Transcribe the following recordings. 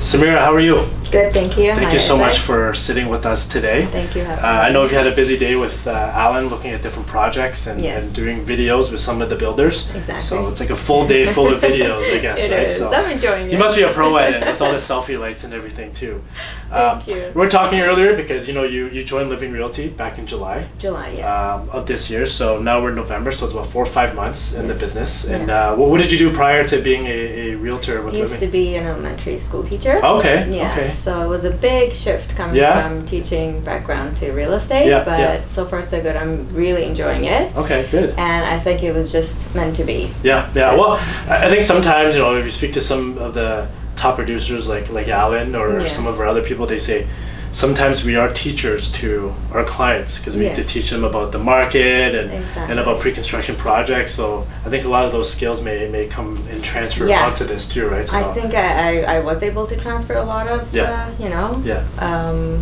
Samira, how are you? Good, thank you. Thank Hi, you so Isaac. much for sitting with us today. Thank you. I know you've had a busy day with Alan looking at different projects and doing videos with some of the builders. Exactly. So it's like a full day full of videos, I guess, It right? is. So I'm enjoying it. you must be a pro at it with all the selfie lights and everything too. Thank you. We were talking earlier because you joined Living Realty back in July. July, yes. Of this year. So now we're in November, so it's about 4 or 5 months in the business. And what did you do prior to being a realtor with Used Living? to be an elementary school teacher. Okay. Yeah. Okay. So it was a big shift coming from teaching background to real estate. But so far so good. I'm really enjoying it. Okay, good. And I think it was just meant to be. Yeah. Well, I think sometimes, if you speak to some of the top producers like Alan or some of our other people, they say sometimes we are teachers to our clients because we need to teach them about the market and about pre-construction projects. So I think a lot of those skills may come and transfer onto this too, right? So I think I was able to transfer a lot of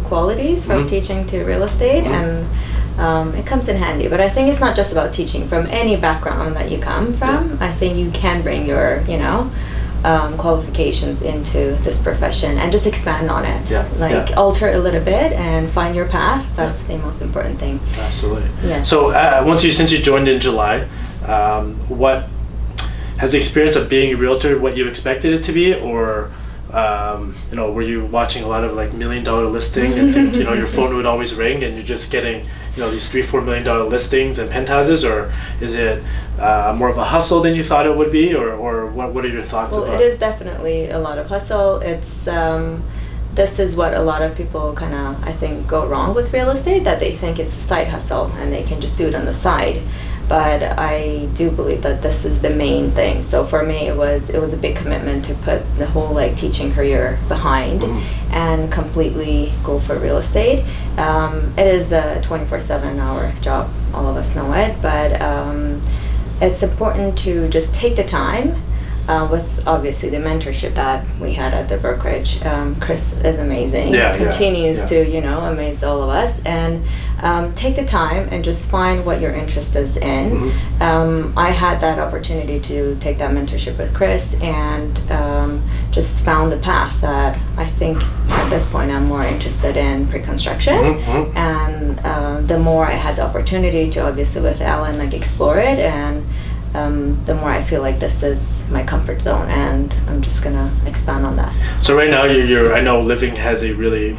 qualities from teaching to real estate, and it comes in handy. But I think it's not just about teaching. From any background that you come from, I think you can bring your qualifications into this profession and just expand on it. Alter a little bit and find your path. That's the most important thing. Absolutely. Yeah. So since you joined in July, what has the experience of being a realtor what you expected it to be, or were you watching a lot of like $1 million listing and think your phone would always ring and you're just getting these $3-4 million listings and penthouses, or is it more of a hustle than you thought it would be, or what are your thoughts about? Well, it is definitely a lot of hustle. It's this is what a lot of people kind of, I think, go wrong with real estate, that they think it's a side hustle and they can just do it on the side. But I do believe that this is the main thing. So for me, it was a big commitment to put the whole teaching career behind and completely go for real estate. It is a 24/7 hour job. All of us know it, but it's important to just take the time. With obviously the mentorship that we had at the brokerage, Chris is amazing. Continues to amaze all of us, and take the time and just find what your interest is in. I had that opportunity to take that mentorship with Chris, and just found the path that I think at this point I'm more interested in pre-construction. And the more I had the opportunity to, obviously with Alan, explore it, and the more I feel like this is my comfort zone, and I'm just gonna expand on that. So right now, I know Living has a really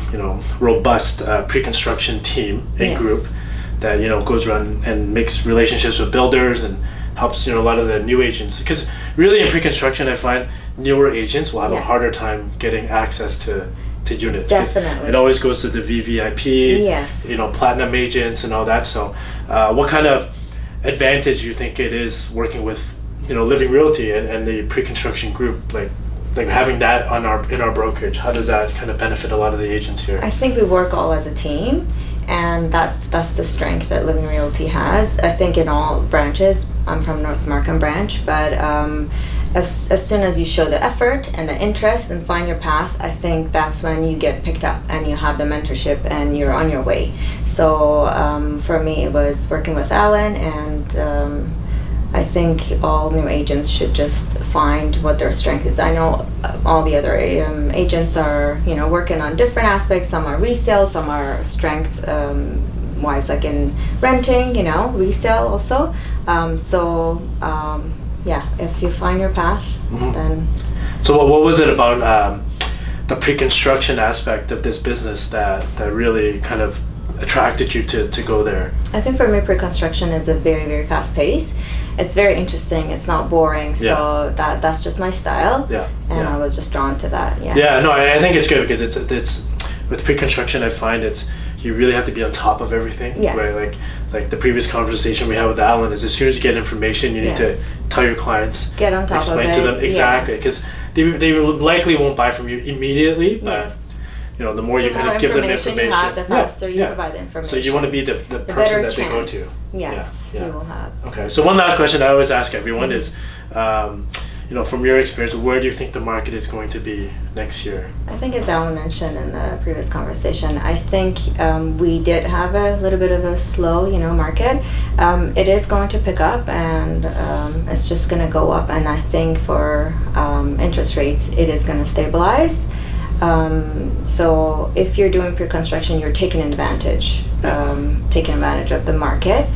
robust pre-construction team and group that goes around and makes relationships with builders and helps a lot of the new agents, because really in pre-construction I find newer agents will have a harder time getting access to units. Definitely. It always goes to the VVIP, platinum agents and all that. So what kind of advantage you think it is working with Living Realty and the pre-construction group, like having that in our brokerage? How does that kind of benefit a lot of the agents here? I think we work all as a team, and that's the strength that Living Realty has. I think in all branches, I'm from North American branch, but as soon as you show the effort and the interest and find your path, I think that's when you get picked up and you have the mentorship and you're on your way. So for me, it was working with Alan, and I think all new agents should just find what their strength is. I know all the other agents are working on different aspects. Some are resale, some are strength wise, like in renting, resale also. If you find your path, then. So what was it about the pre-construction aspect of this business that really kind of attracted you to go there? I think for me, pre-construction is a very, very fast pace. It's very interesting. It's not boring. So that's just my style. I was just drawn to that. I think it's good because it's with pre-construction, I find you really have to be on top of everything. Right? Like the previous conversation we had with Alan is, as soon as you get information, you need to tell your clients, get on top explain of it. to them exactly, because they likely won't buy from you immediately, but the more you kind of give them information, you have, the faster you provide the information. So you want to be the person that they go to. Yes, you will have. Okay, so one last question I always ask everyone is, from your experience, where do you think the market is going to be next year? I think, as Alan mentioned in the previous conversation, I think we did have a little bit of a slow, market. It is going to pick up, and it's just going to go up. And I think for interest rates, it is going to stabilize. So if you're doing pre-construction, you're taking advantage of the market,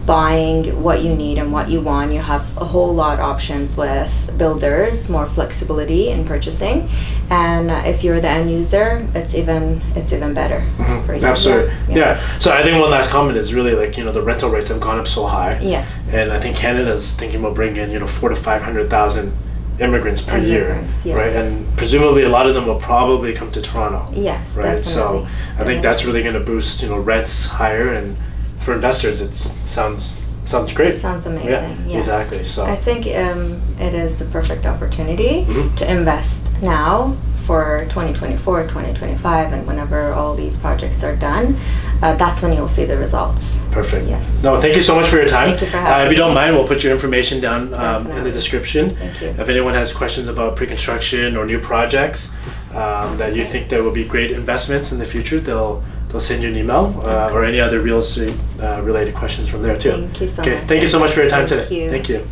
buying what you need and what you want. You have a whole lot options with builders, more flexibility in purchasing, and if you're the end user, it's even better. For you. Absolutely, yeah. So I think one last comment is really like, the rental rates have gone up so high. Yes. And I think Canada's thinking about bringing in 400,000 to 500,000 immigrants per year, yes. right? And presumably a lot of them will probably come to Toronto. Yes, right. Definitely. So I think that's really going to boost rents higher, and for investors it sounds great. Sounds amazing. Yeah, yes. exactly. So I think it is the perfect opportunity Mm-hmm. to invest now for 2024, 2025, and whenever all these projects are done, that's when you'll see the results. Perfect. Yes. No, thank you so much for your time. Thank you for having if you don't me. mind, we'll put your information down in the Definitely. description. Thank you. If anyone has questions about pre-construction or new projects that you think that will be great investments in the future, they'll send you an email or any other real estate related questions from there too. Thank you so Okay, much. thank you so much for your time today. Thank you. Thank you.